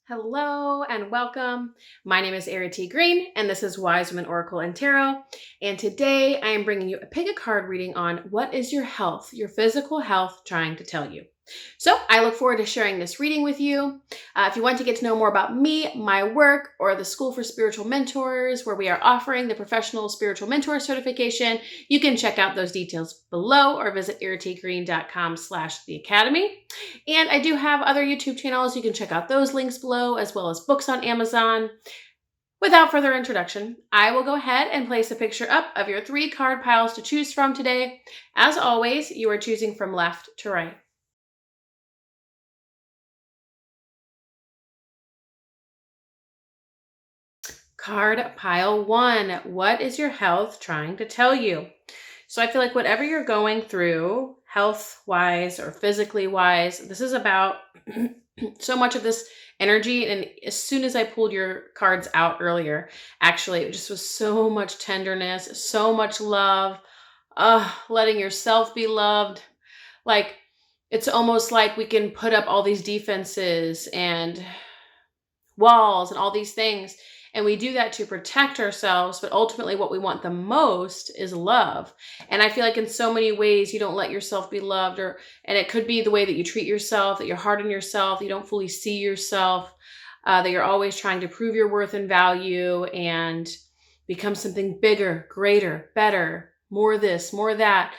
Hello and welcome. My name is Errity Green, and this is Wise Women Oracle and Tarot. And today I am bringing you a pick a card reading on what is your health, your physical health, trying to tell you. So I look forward to sharing this reading with you. If you want to get to know more about me, my work, or the School for Spiritual Mentors, where we are offering the Professional Spiritual Mentor Certification, you can check out those details below or visit erritygreen.com/theacademy. And I do have other YouTube channels. You can check out those links below, as well as books on Amazon. Without further introduction, I will go ahead and place a picture up of your 3 card piles to choose from today. As always, you are choosing from left to right. Card pile 1. What is your health trying to tell you? So I feel like whatever you're going through, health-wise or physically-wise, this is about so much of this energy. And as soon as I pulled your cards out earlier, actually, it just was so much tenderness, so much love, letting yourself be loved. Like, it's almost like we can put up all these defenses and walls and all these things. And we do that to protect ourselves, but ultimately what we want the most is love. And I feel like in so many ways you don't let yourself be loved, and it could be the way that you treat yourself, that you're hard on yourself, that you don't fully see yourself, that you're always trying to prove your worth and value and become something bigger, greater, better, more this, more that.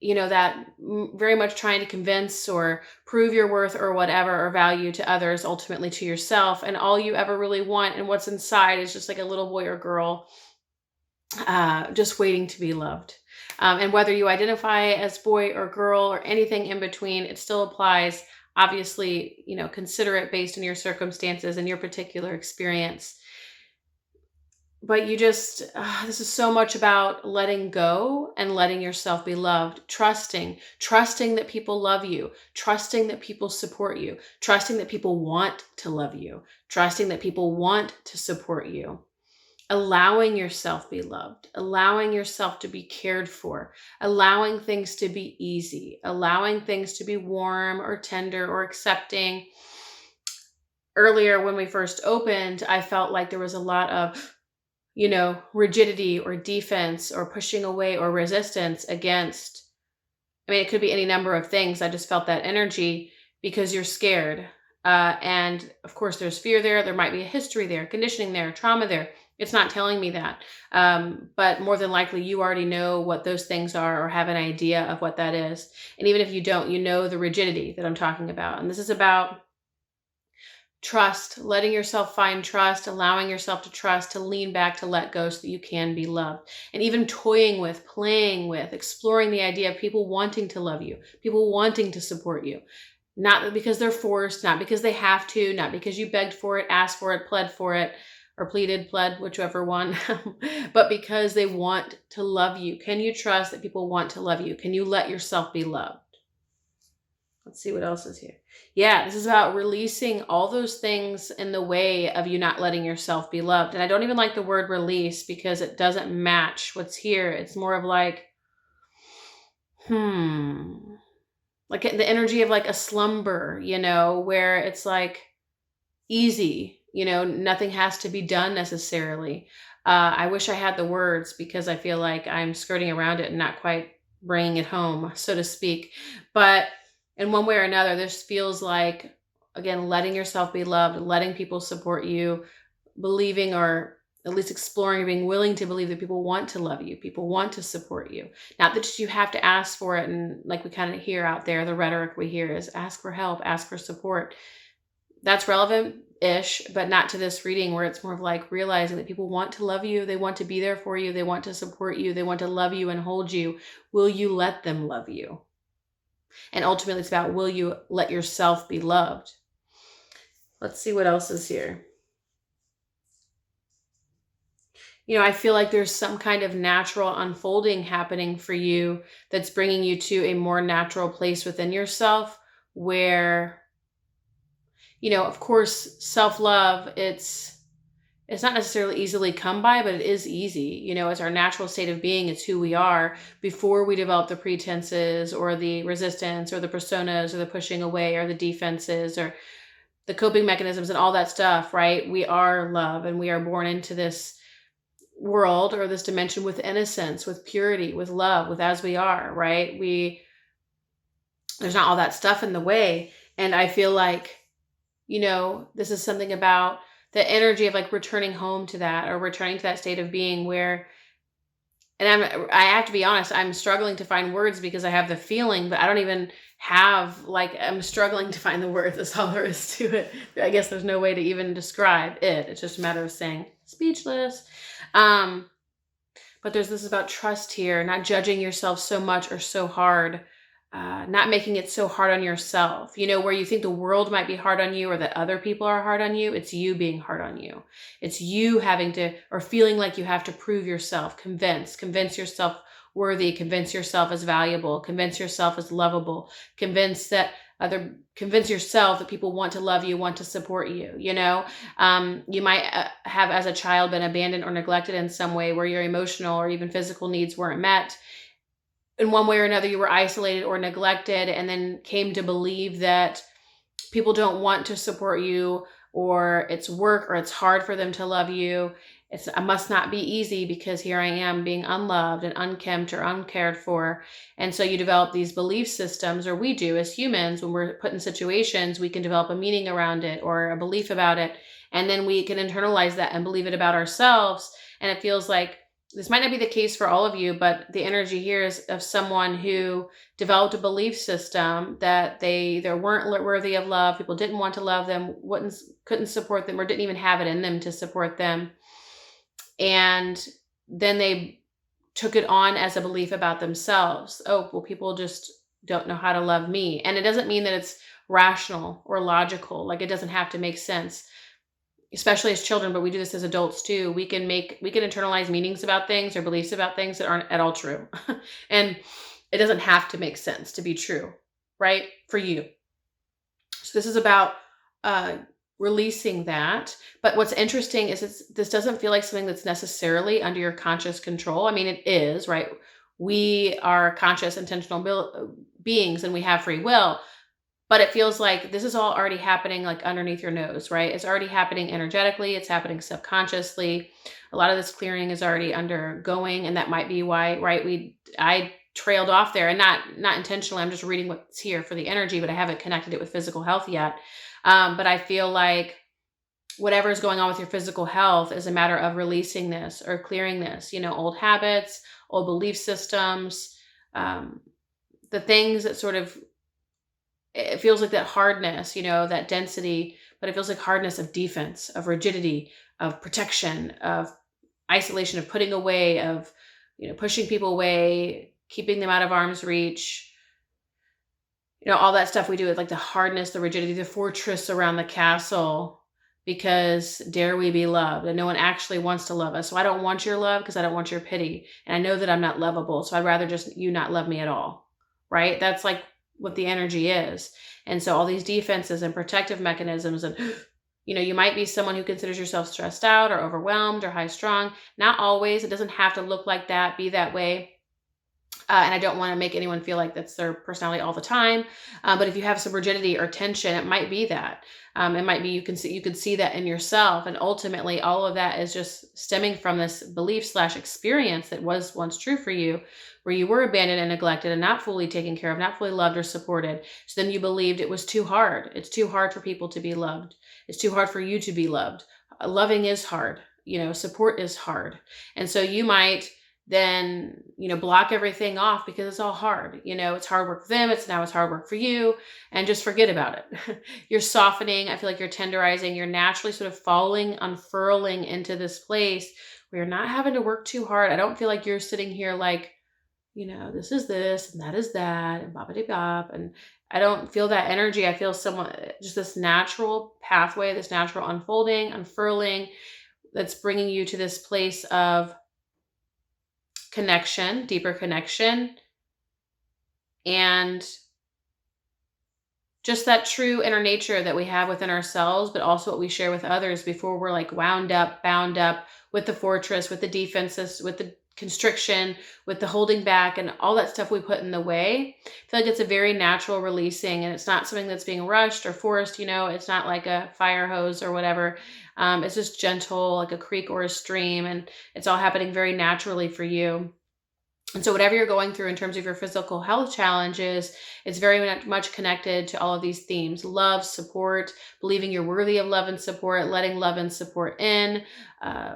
That very much trying to convince or prove your worth or whatever or value to others, ultimately to yourself. And all you ever really want and what's inside is just like a little boy or girl just waiting to be loved. And whether you identify as boy or girl or anything in between, it still applies. Obviously, consider it based on your circumstances and your particular experience. But this is so much about letting go and letting yourself be loved, trusting that people love you, trusting that people support you, trusting that people want to love you, trusting that people want to support you, allowing yourself be loved, allowing yourself to be cared for, allowing things to be easy, allowing things to be warm or tender or accepting. Earlier, when we first opened, I felt like there was a lot of rigidity or defense or pushing away or resistance against. It could be any number of things. I just felt that energy because you're scared. And of course, there's fear there. There might be a history there, conditioning there, trauma there. It's not telling me that. But more than likely, you already know what those things are or have an idea of what that is. And even if you don't, you know the rigidity that I'm talking about. And this is about trust, letting yourself find trust, allowing yourself to trust, to lean back, to let go so that you can be loved. And even toying with, playing with, exploring the idea of people wanting to love you, people wanting to support you. Not because they're forced, not because they have to, not because you begged for it, asked for it, pled for it, or pled, whichever one, but because they want to love you. Can you trust that people want to love you? Can you let yourself be loved? Let's see what else is here. Yeah, this is about releasing all those things in the way of you not letting yourself be loved. And I don't even like the word release because it doesn't match what's here. It's more of like, like the energy of like a slumber, where it's like easy, nothing has to be done necessarily. I wish I had the words because I feel like I'm skirting around it and not quite bringing it home, so to speak. But in one way or another, this feels like, again, letting yourself be loved, letting people support you, believing or at least exploring, being willing to believe that people want to love you, people want to support you. Not that you have to ask for it. And like we kind of hear out there, the rhetoric we hear is ask for help, ask for support. That's relevant-ish, but not to this reading where it's more of like realizing that people want to love you, they want to be there for you, they want to support you, they want to love you and hold you. Will you let them love you? And ultimately, it's about, will you let yourself be loved? Let's see what else is here. I feel like there's some kind of natural unfolding happening for you that's bringing you to a more natural place within yourself where, of course, self-love, it's it's not necessarily easily come by, but it is easy. It's our natural state of being. It's who we are before we develop the pretenses or the resistance or the personas or the pushing away or the defenses or the coping mechanisms and all that stuff, right? We are love, and we are born into this world or this dimension with innocence, with purity, with love, with as we are, right? There's not all that stuff in the way. And I feel like, this is something about the energy of like returning home to that, or returning to that state of being where, and I have to be honest, I'm struggling to find words because I have the feeling, but I don't even have, like, I'm struggling to find the words. That's all there is to it. I guess there's no way to even describe it. It's just a matter of saying speechless. But there's this about trust here, not judging yourself so much or so hard, not making it so hard on yourself. Where you think the world might be hard on you or that other people are hard on you, it's you being hard on you. It's you having to, or feeling like you have to prove yourself, convince yourself worthy, convince yourself as valuable, convince yourself as lovable, convince yourself that people want to love you, want to support you. You might have as a child been abandoned or neglected in some way where your emotional or even physical needs weren't met. In one way or another, you were isolated or neglected, and then came to believe that people don't want to support you, or it's work, or it's hard for them to love you. It must not be easy because here I am being unloved and unkempt or uncared for. And so you develop these belief systems, or we do as humans, when we're put in situations, we can develop a meaning around it or a belief about it. And then we can internalize that and believe it about ourselves. And it feels like, this might not be the case for all of you, but the energy here is of someone who developed a belief system that they weren't worthy of love. People didn't want to love them, couldn't support them, or didn't even have it in them to support them. And then they took it on as a belief about themselves. Oh, well, people just don't know how to love me. And it doesn't mean that it's rational or logical. Like, it doesn't have to make sense, especially as children, but we do this as adults too. We can internalize meanings about things or beliefs about things that aren't at all true. And it doesn't have to make sense to be true, right? For you. So this is about releasing that. But what's interesting is this doesn't feel like something that's necessarily under your conscious control. I mean, it is, right? We are conscious, intentional beings, and we have free will. But it feels like this is all already happening like underneath your nose, right? It's already happening energetically. It's happening subconsciously. A lot of this clearing is already undergoing. And that might be why, right? I trailed off there, and not intentionally. I'm just reading what's here for the energy, but I haven't connected it with physical health yet. But I feel like whatever is going on with your physical health is a matter of releasing this or clearing this, old habits, old belief systems, the things that sort of, it feels like that hardness, that density, but it feels like hardness of defense, of rigidity, of protection, of isolation, of putting away, of, pushing people away, keeping them out of arm's reach, all that stuff we do with like the hardness, the rigidity, the fortress around the castle, because dare we be loved, and no one actually wants to love us. So I don't want your love because I don't want your pity. And I know that I'm not lovable. So I'd rather just you not love me at all. Right? That's like what the energy is. And so all these defenses and protective mechanisms, and you might be someone who considers yourself stressed out or overwhelmed or high strung. Not always. It doesn't have to look like that, be that way. And I don't want to make anyone feel like that's their personality all the time. But if you have some rigidity or tension, it might be that. It might be you could see that in yourself. And ultimately, all of that is just stemming from this belief/experience that was once true for you, where you were abandoned and neglected and not fully taken care of, not fully loved or supported. So then you believed it was too hard. It's too hard for people to be loved. It's too hard for you to be loved. Loving is hard. Support is hard. And so you might then, block everything off because it's all hard. It's hard work for them. It's hard work for you, and just forget about it. You're softening. I feel like you're tenderizing. You're naturally sort of unfurling into this place where you're not having to work too hard. I don't feel like you're sitting here like, this is this and that is that and bop-a-dee-bop. And I don't feel that energy. I feel just this natural pathway, this natural unfolding, unfurling that's bringing you to this place of connection, deeper connection, and just that true inner nature that we have within ourselves, but also what we share with others before we're like wound up, bound up with the fortress, with the defenses, with the constriction, with the holding back and all that stuff we put in the way. I feel like it's a very natural releasing, and it's not something that's being rushed or forced. It's not like a fire hose or whatever. It's just gentle, like a creek or a stream, and it's all happening very naturally for you. And so whatever you're going through in terms of your physical health challenges, it's very much connected to all of these themes: love, support, believing you're worthy of love and support, letting love and support in, uh,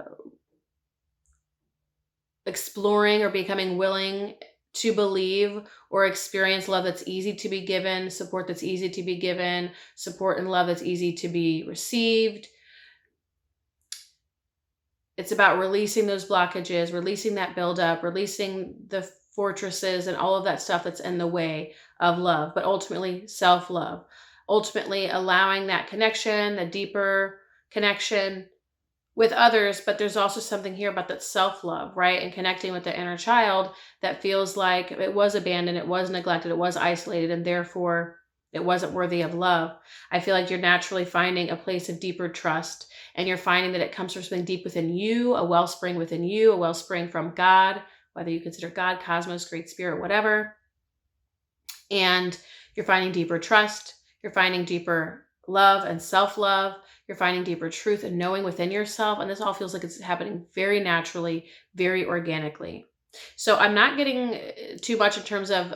exploring or becoming willing to believe or experience love that's easy to be given, support that's easy to be given, support and love that's easy to be received. It's about releasing those blockages, releasing that buildup, releasing the fortresses and all of that stuff that's in the way of love, but ultimately self-love. Ultimately allowing that connection, the deeper connection with others, but there's also something here about that self-love, right? And connecting with the inner child that feels like it was abandoned, it was neglected, it was isolated, and therefore it wasn't worthy of love. I feel like you're naturally finding a place of deeper trust, and you're finding that it comes from something deep within you, a wellspring within you, a wellspring from God, whether you consider God, cosmos, great spirit, whatever. And you're finding deeper trust, you're finding deeper love and self-love, you're finding deeper truth and knowing within yourself. And this all feels like it's happening very naturally, very organically. So I'm not getting too much in terms of,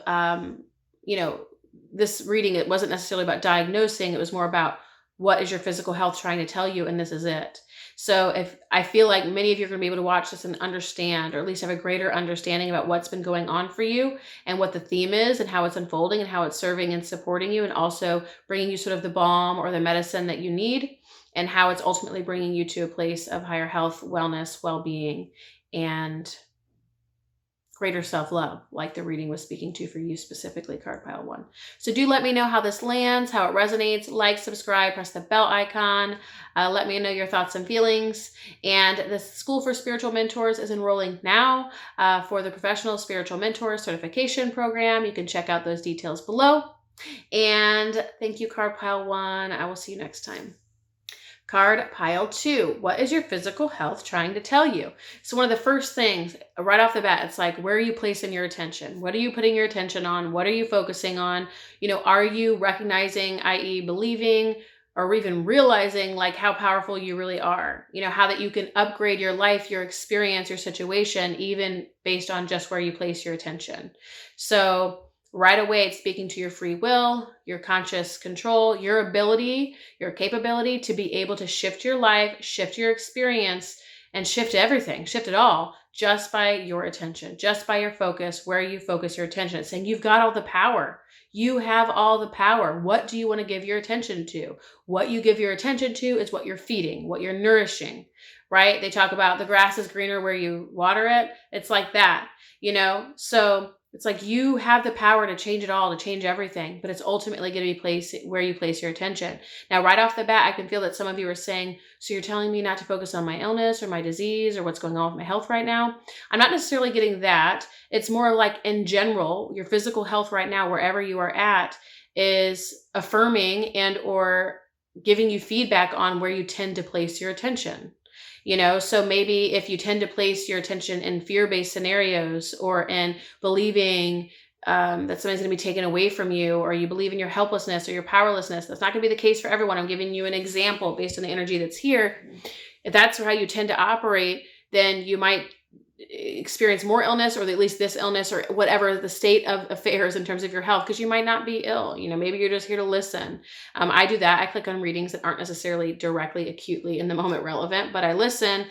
this reading. It wasn't necessarily about diagnosing. It was more about what is your physical health trying to tell you, and this is it. So if I feel like many of you are going to be able to watch this and understand, or at least have a greater understanding about what's been going on for you and what the theme is and how it's unfolding and how it's serving and supporting you, and also bringing you sort of the balm or the medicine that you need, and how it's ultimately bringing you to a place of higher health, wellness, well-being, and greater self-love, like the reading was speaking to for you specifically, card pile 1. So do let me know how this lands, how it resonates. Like, subscribe, press the bell icon. Let me know your thoughts and feelings. And the School for Spiritual Mentors is enrolling now for the Professional Spiritual Mentor Certification Program. You can check out those details below. And thank you, card pile 1. I will see you next time. Card pile 2, what is your physical health trying to tell you? So one of the first things right off the bat, it's like, where are you placing your attention? What are you putting your attention on? What are you focusing on? Are you recognizing, i.e. believing, or even realizing like how powerful you really are? How that you can upgrade your life, your experience, your situation, even based on just where you place your attention. So right away, it's speaking to your free will, your conscious control, your ability, your capability to be able to shift your life, shift your experience, and shift everything, shift it all, just by your attention, just by your focus, where you focus your attention. It's saying you've got all the power. You have all the power. What do you want to give your attention to? What you give your attention to is what you're feeding, what you're nourishing, right? They talk about the grass is greener where you water it. It's like that, So it's like you have the power to change it all, to change everything, but it's ultimately going to be placed where you place your attention. Now, right off the bat, I can feel that some of you are saying, so you're telling me not to focus on my illness or my disease or what's going on with my health right now? I'm not necessarily getting that. It's more like in general, your physical health right now, wherever you are at, is affirming and or giving you feedback on where you tend to place your attention. So maybe if you tend to place your attention in fear-based scenarios, or in believing that something's going to be taken away from you, or you believe in your helplessness or your powerlessness, that's not going to be the case for everyone. I'm giving you an example based on the energy that's here. If that's how you tend to operate, then you might experience more illness, or at least this illness, or whatever the state of affairs in terms of your health, because you might not be ill. Maybe you're just here to listen. I do that. I click on readings that aren't necessarily directly acutely in the moment relevant, but I listen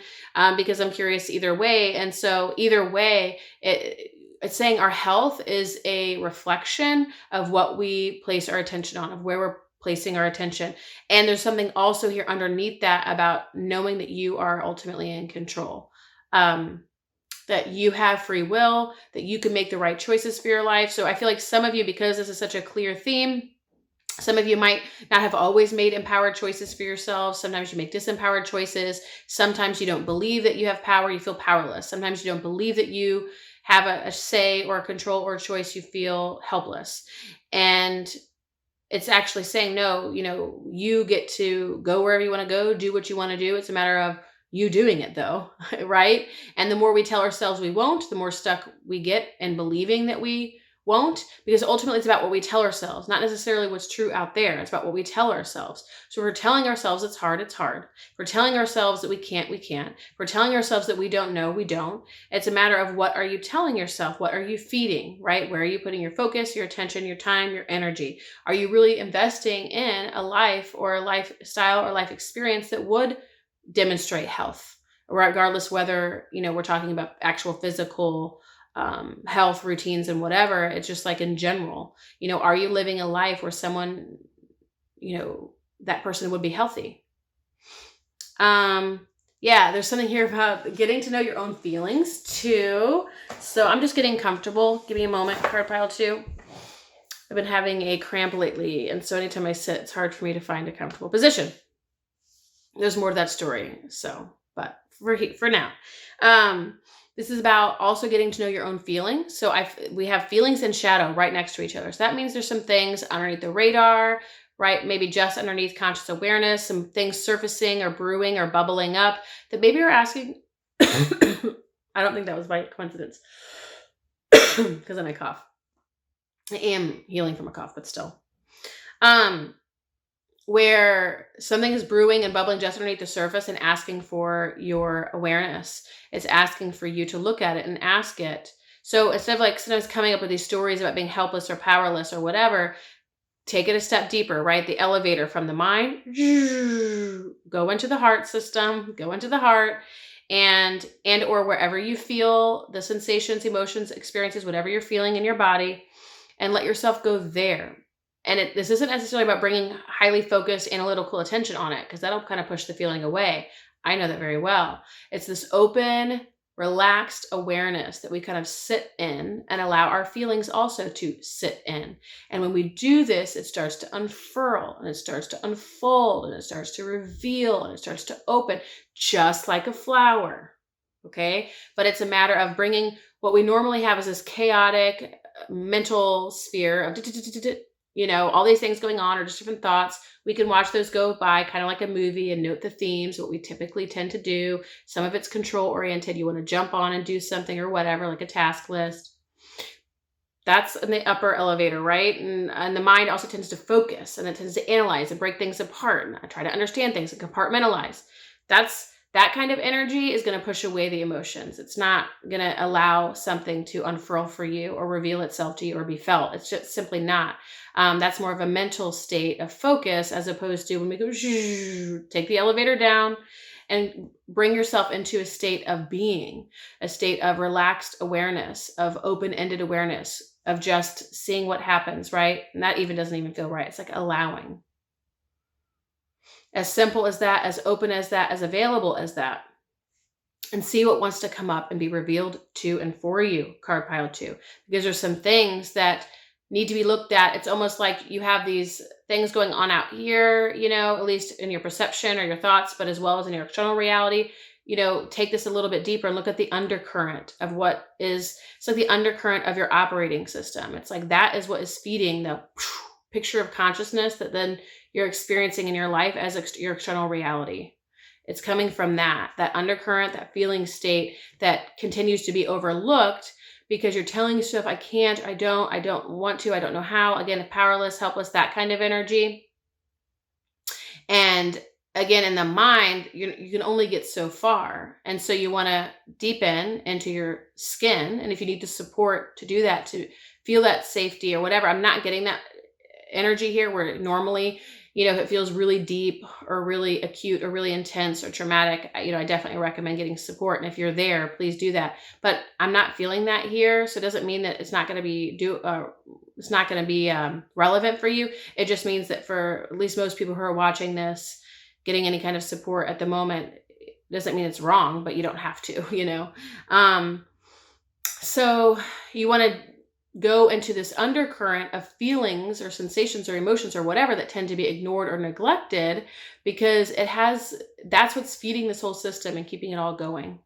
because I'm curious either way. And so either way, it's saying our health is a reflection of what we place our attention on, of where we're placing our attention. And there's something also here underneath that about knowing that you are ultimately in control. That you have free will, that you can make the right choices for your life. So I feel like some of you, because this is such a clear theme, some of you might not have always made empowered choices for yourselves. Sometimes you make disempowered choices. Sometimes you don't believe that you have power. You feel powerless. Sometimes you don't believe that you have a say or a control or a choice. You feel helpless. And it's actually saying, no, you get to go wherever you want to go, do what you want to do. It's a matter of you doing it though, right? And the more we tell ourselves we won't, the more stuck we get in believing that we won't, because ultimately it's about what we tell ourselves, not necessarily what's true out there. It's about what we tell ourselves. So if we're telling ourselves it's hard, it's hard. If we're telling ourselves that we can't, we can't. If we're telling ourselves that we don't know, we don't. It's a matter of what are you telling yourself? What are you feeding, right? Where are you putting your focus, your attention, your time, your energy? Are you really investing in a life or a lifestyle or life experience that would demonstrate health, regardless whether, we're talking about actual physical health routines and whatever? It's just like in general, are you living a life where someone, that person would be healthy? Yeah, there's something here about getting to know your own feelings too. So I'm just getting comfortable. Give me a moment, card pile 2. I've been having a cramp lately, and so anytime I sit, it's hard for me to find a comfortable position. There's more to that story. So, but for now, this is about also getting to know your own feelings. So we have feelings and shadow right next to each other. So that means there's some things underneath the radar, right? Maybe just underneath conscious awareness, some things surfacing or brewing or bubbling up that maybe you're asking. I don't think that was by coincidence, because then I cough. I am healing from a cough, but still. Where something is brewing and bubbling just underneath the surface and asking for your awareness. It's asking for you to look at it and ask it. So instead of like sometimes coming up with these stories about being helpless or powerless or whatever, take it a step deeper, right? The elevator from the mind, go into the heart system, go into the heart, and or wherever you feel the sensations, emotions, experiences, whatever you're feeling in your body, and let yourself go there. And this isn't necessarily about bringing highly focused analytical attention on it, because that'll kind of push the feeling away. I know that very well. It's this open, relaxed awareness that we kind of sit in and allow our feelings also to sit in. And when we do this, it starts to unfurl and it starts to unfold and it starts to reveal and it starts to open, just like a flower. Okay? But it's a matter of bringing what we normally have as this chaotic mental sphere of all these things going on, or just different thoughts. We can watch those go by kind of like a movie and note the themes, what we typically tend to do. Some of it's control oriented. You want to jump on and do something or whatever, like a task list. That's in the upper elevator, right? And the mind also tends to focus, and it tends to analyze and break things apart and try to understand things and compartmentalize. That kind of energy is going to push away the emotions. It's not going to allow something to unfurl for you or reveal itself to you or be felt. It's just simply not. That's more of a mental state of focus, as opposed to when we go, take the elevator down and bring yourself into a state of being, a state of relaxed awareness, of open-ended awareness, of just seeing what happens, right? And that even doesn't even feel right. It's like allowing. As simple as that, as open as that, as available as that. And see what wants to come up and be revealed to and for you, card pile 2. Because there's some things that need to be looked at. It's almost like you have these things going on out here, at least in your perception or your thoughts, but as well as in your external reality. Take this a little bit deeper and look at the undercurrent of what is, it's like the undercurrent of your operating system. It's like that is what is feeding the picture of consciousness that then you're experiencing in your life as your external reality. It's coming from that undercurrent, that feeling state that continues to be overlooked because you're telling yourself, I can't, I don't want to, I don't know how. Again, powerless, helpless, that kind of energy. And again, in the mind, you can only get so far. And so you want to deepen into your skin. And if you need the support to do that, to feel that safety or whatever, I'm not getting that energy here where normally, if it feels really deep or really acute or really intense or traumatic, I definitely recommend getting support. And if you're there, please do that. But I'm not feeling that here. So it doesn't mean that it's not going to be relevant for you. It just means that for at least most people who are watching this, getting any kind of support at the moment doesn't mean it's wrong, but you don't have to, So you want to go into this undercurrent of feelings or sensations or emotions or whatever that tend to be ignored or neglected, because that's what's feeding this whole system and keeping it all going.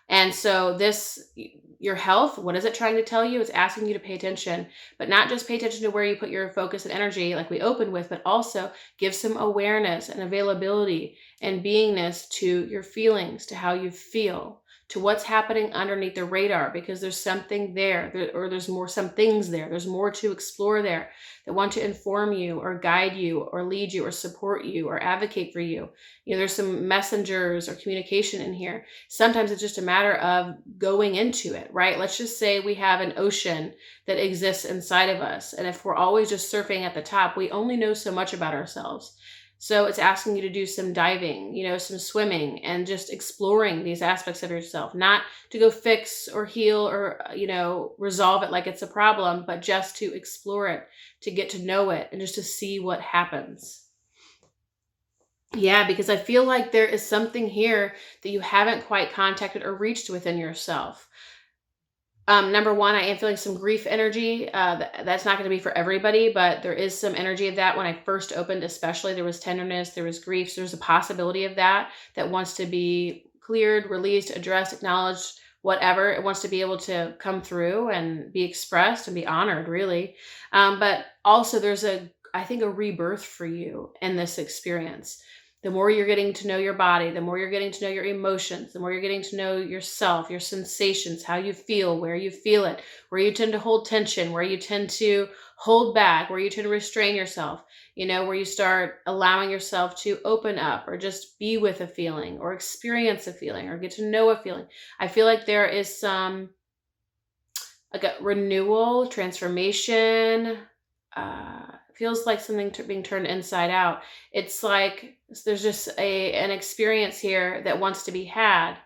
And so this your health, what is it trying to tell you? It's asking you to pay attention, but not just pay attention to where you put your focus and energy like we opened with, but also give some awareness and availability and beingness to your feelings, to how you feel, to what's happening underneath the radar, because there's something there, or there's more, some things there. There's more to explore there that want to inform you or guide you or lead you or support you or advocate for you. There's some messengers or communication in here. Sometimes it's just a matter of going into it, right? Let's just say we have an ocean that exists inside of us. And if we're always just surfing at the top, we only know so much about ourselves. So it's asking you to do some diving, some swimming, and just exploring these aspects of yourself, not to go fix or heal or, resolve it like it's a problem, but just to explore it, to get to know it, and just to see what happens. Yeah, because I feel like there is something here that you haven't quite contacted or reached within yourself. Number one, I am feeling some grief energy. That's not going to be for everybody, but there is some energy of that. When I first opened, especially, there was tenderness, there was grief. So there's a possibility of that wants to be cleared, released, addressed, acknowledged, whatever. It wants to be able to come through and be expressed and be honored, really. But also there's I think a rebirth for you in this experience. The more you're getting to know your body, the more you're getting to know your emotions, the more you're getting to know yourself, your sensations, how you feel, where you feel it, where you tend to hold tension, where you tend to hold back, where you tend to restrain yourself, where you start allowing yourself to open up or just be with a feeling or experience a feeling or get to know a feeling. I feel like there is some like a renewal, transformation, feels like something being turned inside out. It's like there's just an experience here that wants to be had.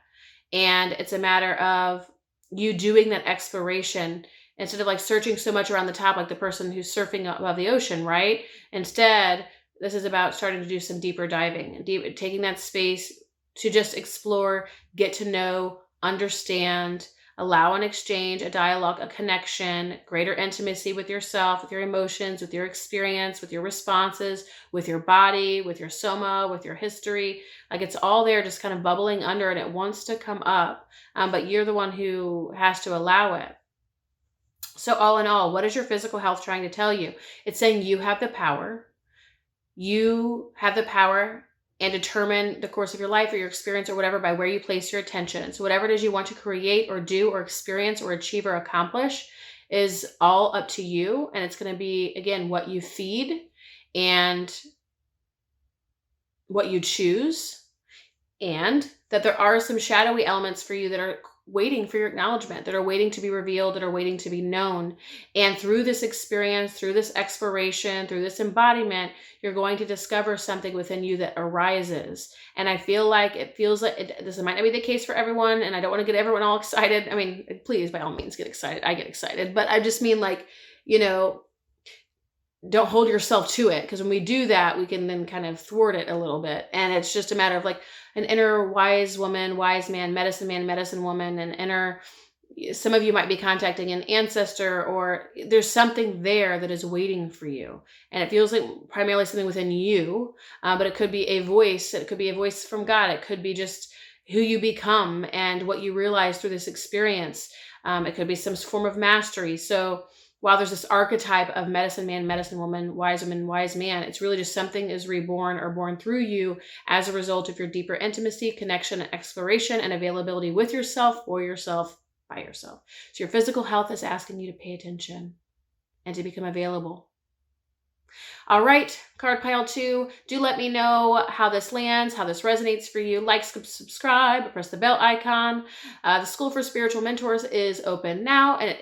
And it's a matter of you doing that exploration instead of like searching so much around the top, like the person who's surfing above the ocean, right? Instead, this is about starting to do some deeper diving and taking that space to just explore, get to know, understand, allow an exchange, a dialogue, a connection, greater intimacy with yourself, with your emotions, with your experience, with your responses, with your body, with your soma, with your history. Like it's all there just kind of bubbling under and it wants to come up, but you're the one who has to allow it. So all in all, what is your physical health trying to tell you? It's saying you have the power. You have the power and determine the course of your life or your experience or whatever by where you place your attention. So whatever it is you want to create or do or experience or achieve or accomplish is all up to you. And it's going to be, again, what you feed and what you choose. And that there are some shadowy elements for you that are waiting for your acknowledgement, that are waiting to be revealed, that are waiting to be known. And through this experience, through this exploration, through this embodiment, you're going to discover something within you that arises. And I feel like it feels like this might not be the case for everyone, and I don't want to get everyone all excited. I mean, please, by all means, get excited. I get excited. But I just mean like, don't hold yourself to it, because when we do that, we can then kind of thwart it a little bit. And it's just a matter of like an inner wise woman, wise man, medicine woman, some of you might be contacting an ancestor, or there's something there that is waiting for you. And it feels like primarily something within you, but it could be a voice. It could be a voice from God. It could be just who you become and what you realize through this experience. It could be some form of mastery. So while there's this archetype of medicine man, medicine woman, wise man, it's really just something is reborn or born through you as a result of your deeper intimacy, connection, and exploration and availability with yourself, for yourself, by yourself. So your physical health is asking you to pay attention and to become available. All right, card pile 2, do let me know how this lands, how this resonates for you. Like, subscribe, press the bell icon. The School for Spiritual Mentors is open now, and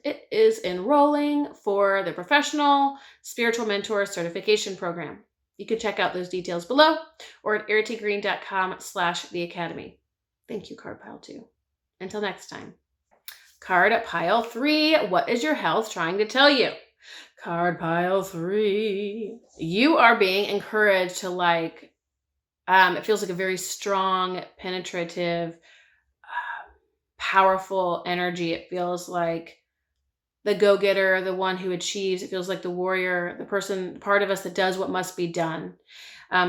it is enrolling for the Professional Spiritual Mentor Certification Program. You can check out those details below or at erritygreen.com/theacademy. Thank you, card pile 2. Until next time. Card pile 3, what is your health trying to tell you? Card pile 3. You are being encouraged to it feels like a very strong, penetrative, powerful energy. It feels like the go-getter, the one who achieves. It feels like the warrior, the person, part of us that does what must be done.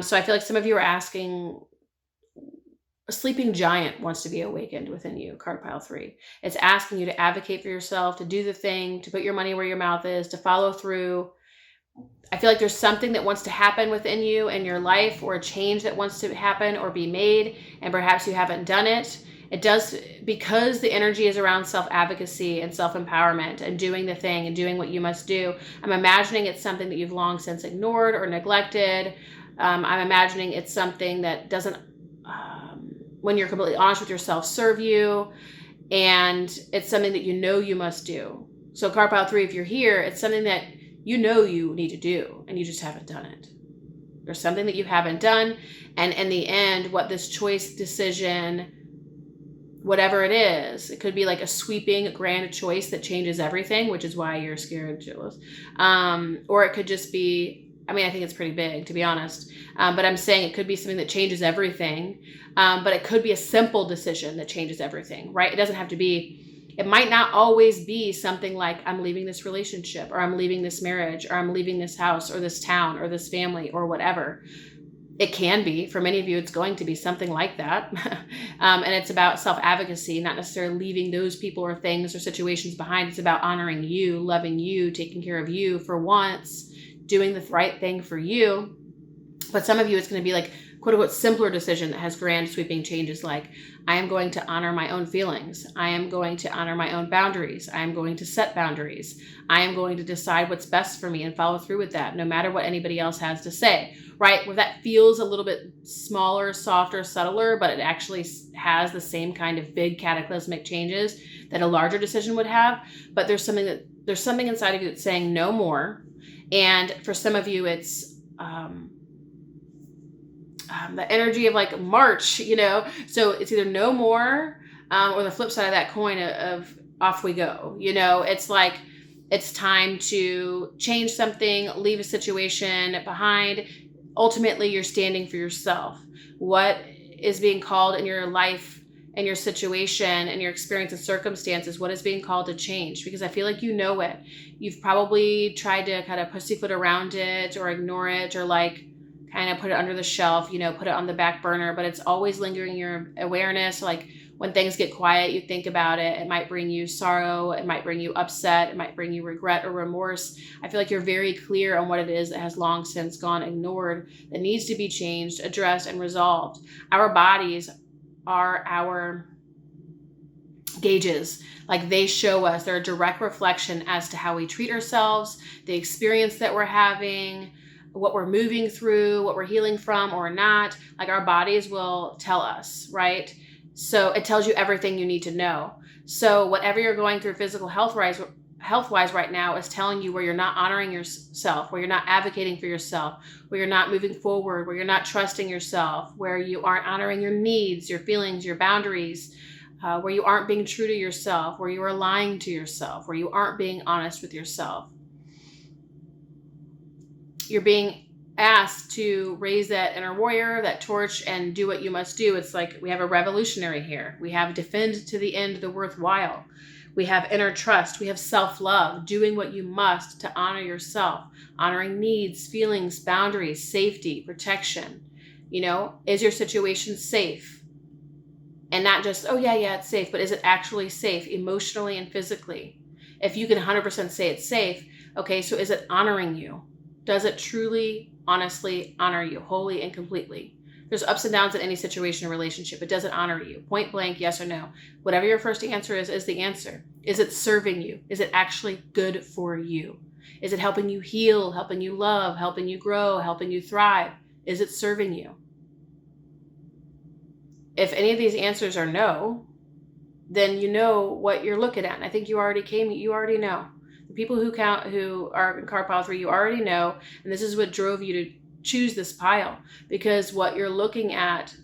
So I feel like some of you are asking a sleeping giant wants to be awakened within you, card pile 3. It's asking you to advocate for yourself, to do the thing, to put your money where your mouth is, to follow through. I feel like there's something that wants to happen within you and your life, or a change that wants to happen or be made, and perhaps you haven't done it. It does, because the energy is around self-advocacy and self-empowerment and doing the thing and doing what you must do. I'm imagining it's something that you've long since ignored or neglected. I'm imagining it's something that doesn't, when you're completely honest with yourself, serve you. And it's something that you know you must do. So card pile 3, if you're here, it's something that you know you need to do and you just haven't done it. There's something that you haven't done. And in the end, what this choice, decision, whatever it is, it could be like a sweeping grand choice that changes everything, which is why you're scared shitless. Or it could just be, I mean, I think it's pretty big, to be honest. But I'm saying it could be something that changes everything. But it could be a simple decision that changes everything, right? It doesn't have to be, it might not always be something like, I'm leaving this relationship, or I'm leaving this marriage, or I'm leaving this house, or this town, or this family, or whatever. It can be, for many of you, it's going to be something like that. And it's about self-advocacy, not necessarily leaving those people or things or situations behind. It's about honoring you, loving you, taking care of you for once, doing the right thing for you. But some of you, it's going to be like, quote unquote, simpler decision that has grand sweeping changes, like, I am going to honor my own feelings. I am going to honor my own boundaries. I am going to set boundaries. I am going to decide what's best for me and follow through with that, no matter what anybody else has to say, right? Where that feels a little bit smaller, softer, subtler, but it actually has the same kind of big cataclysmic changes that a larger decision would have. But there's something inside of you that's saying no more. And for some of you, it's, the energy of like March, you know, so it's either no more, or the flip side of that coin of off we go. You know, it's like, it's time to change something, leave a situation behind. Ultimately, you're standing for yourself. What is being called in your life and your situation and your experience and circumstances, what is being called to change? Because I feel like you know it. You've probably tried to kind of pussyfoot around it or ignore it, or like kind of put it under the shelf, you know, put it on the back burner, but it's always lingering in your awareness. Like when things get quiet, you think about it. It might bring you sorrow. It might bring you upset. It might bring you regret or remorse. I feel like you're very clear on what it is that has long since gone ignored, that needs to be changed, addressed, and resolved. Our bodies are our gauges. Like they show us, they're a direct reflection as to how we treat ourselves, the experience that we're having, what we're moving through, what we're healing from or not. Like our bodies will tell us, right? So it tells you everything you need to know. So whatever you're going through physical health-wise right now is telling you where you're not honoring yourself, where you're not advocating for yourself, where you're not moving forward, where you're not trusting yourself, where you aren't honoring your needs, your feelings, your boundaries, where you aren't being true to yourself, where you are lying to yourself, where you aren't being honest with yourself. You're being asked to raise that inner warrior, that torch, and do what you must do. It's like we have a revolutionary here. We have defend to the end the worthwhile. We have inner trust. We have self-love, doing what you must to honor yourself, honoring needs, feelings, boundaries, safety, protection. You know, is your situation safe? And not just, oh yeah, it's safe, but is it actually safe emotionally and physically? If you can 100% say it's safe, okay, so is it honoring you? Does it truly, honestly honor you wholly and completely? There's ups and downs in any situation or relationship. It doesn't honor you. Point blank, yes or no. Whatever your first answer is the answer. Is it serving you? Is it actually good for you? Is it helping you heal, helping you love, helping you grow, helping you thrive? Is it serving you? If any of these answers are no, then you know what you're looking at. And I think you already know. The people who are in card pile 3, you already know, and this is what drove you to choose this pile, because what you're looking at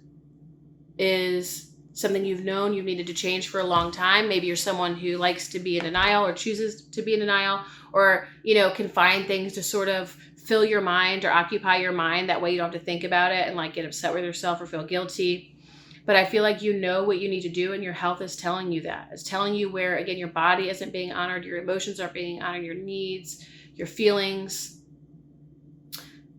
is something you've known you've needed to change for a long time. Maybe you're someone who likes to be in denial or chooses to be in denial, or, you know, can find things to sort of fill your mind or occupy your mind. That way you don't have to think about it and like get upset with yourself or feel guilty. But I feel like you know what you need to do, and your health is telling you that. It's telling you where, again, your body isn't being honored, your emotions aren't being honored, your needs, your feelings.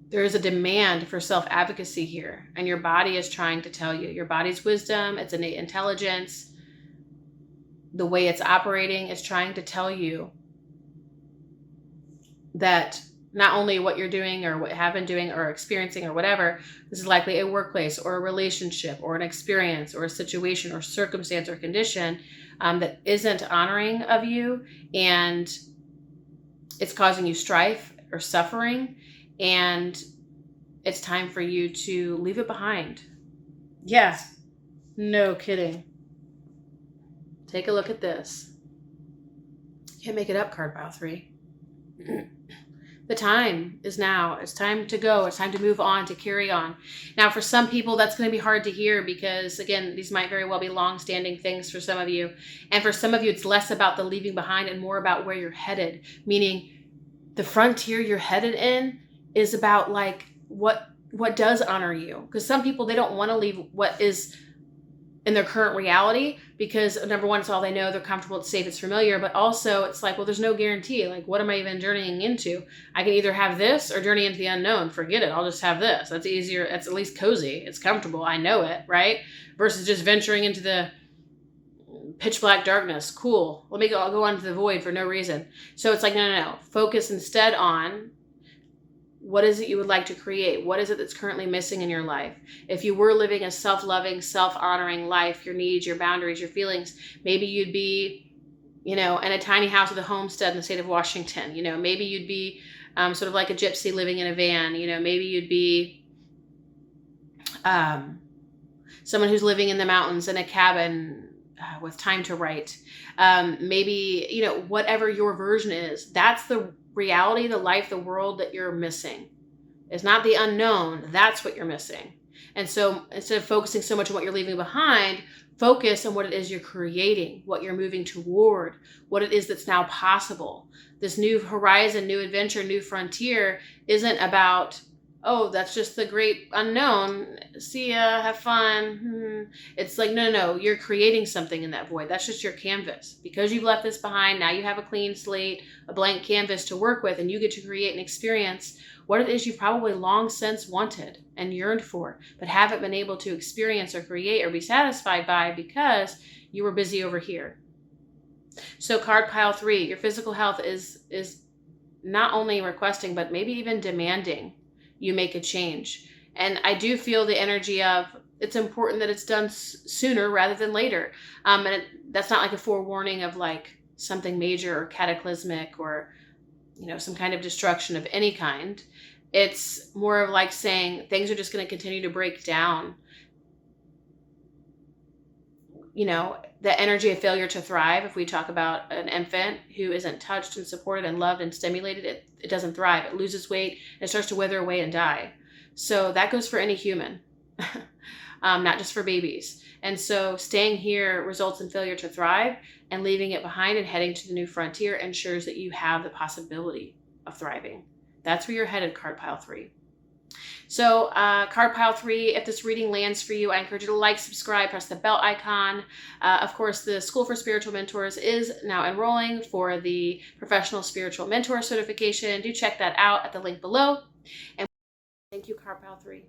There is a demand for self-advocacy here, and your body is trying to tell you. Your body's wisdom, its innate intelligence, the way it's operating is trying to tell you that not only what you're doing or what you have been doing or experiencing or whatever, this is likely a workplace or a relationship or an experience or a situation or circumstance or condition that isn't honoring of you, and it's causing you strife or suffering, and it's time for you to leave it behind. Yeah, no kidding. Take a look at this. Can't make it up, card pile 3. The time is now. It's time to go. It's time to move on, to carry on. Now, for some people, that's going to be hard to hear because, again, these might very well be long-standing things for some of you. And for some of you, it's less about the leaving behind and more about where you're headed, meaning the frontier you're headed in is about like what does honor you. Because some people, they don't want to leave what is in their current reality because, number one, it's all they know. They're comfortable, it's safe, it's familiar. But also it's like, well, there's no guarantee. Like, what am I even journeying into? I can either have this or journey into the unknown. Forget it. I'll just have this. That's easier. It's at least cozy. It's comfortable. I know it, right? Versus just venturing into the pitch black darkness. Cool. I'll go into the void for no reason. So it's like, no. Focus instead on what is it you would like to create? What is it that's currently missing in your life? If you were living a self-loving, self-honoring life, your needs, your boundaries, your feelings, maybe you'd be, in a tiny house with a homestead in the state of Washington. Maybe you'd be sort of like a gypsy living in a van. Maybe you'd be someone who's living in the mountains in a cabin with time to write. Maybe, whatever your version is, that's the reality, the life, the world that you're missing. It's not the unknown. That's what you're missing. And so instead of focusing so much on what you're leaving behind, focus on what it is you're creating, what you're moving toward, what it is that's now possible. This new horizon, new adventure, new frontier isn't about, oh, that's just the great unknown. See ya, have fun. It's like, no, you're creating something in that void. That's just your canvas. Because you've left this behind, now you have a clean slate, a blank canvas to work with, and you get to create and experience what it is you've probably long since wanted and yearned for, but haven't been able to experience or create or be satisfied by because you were busy over here. So card pile 3, your physical health is not only requesting, but maybe even demanding you make a change. And I do feel the energy of it's important that it's done sooner rather than later. That's not like a forewarning of like something major or cataclysmic or, some kind of destruction of any kind. It's more of like saying things are just going to continue to break down. The energy of failure to thrive. If we talk about an infant who isn't touched and supported and loved and stimulated, it doesn't thrive. It loses weight and it starts to wither away and die. So that goes for any human, not just for babies. And so staying here results in failure to thrive, and leaving it behind and heading to the new frontier ensures that you have the possibility of thriving. That's where you're headed, card pile 3. So card pile 3, if this reading lands for you, I encourage you to like, subscribe, press the bell icon. Of course, the School for Spiritual Mentors is now enrolling for the Professional Spiritual Mentor certification. Do check that out at the link below. And thank you, card pile 3.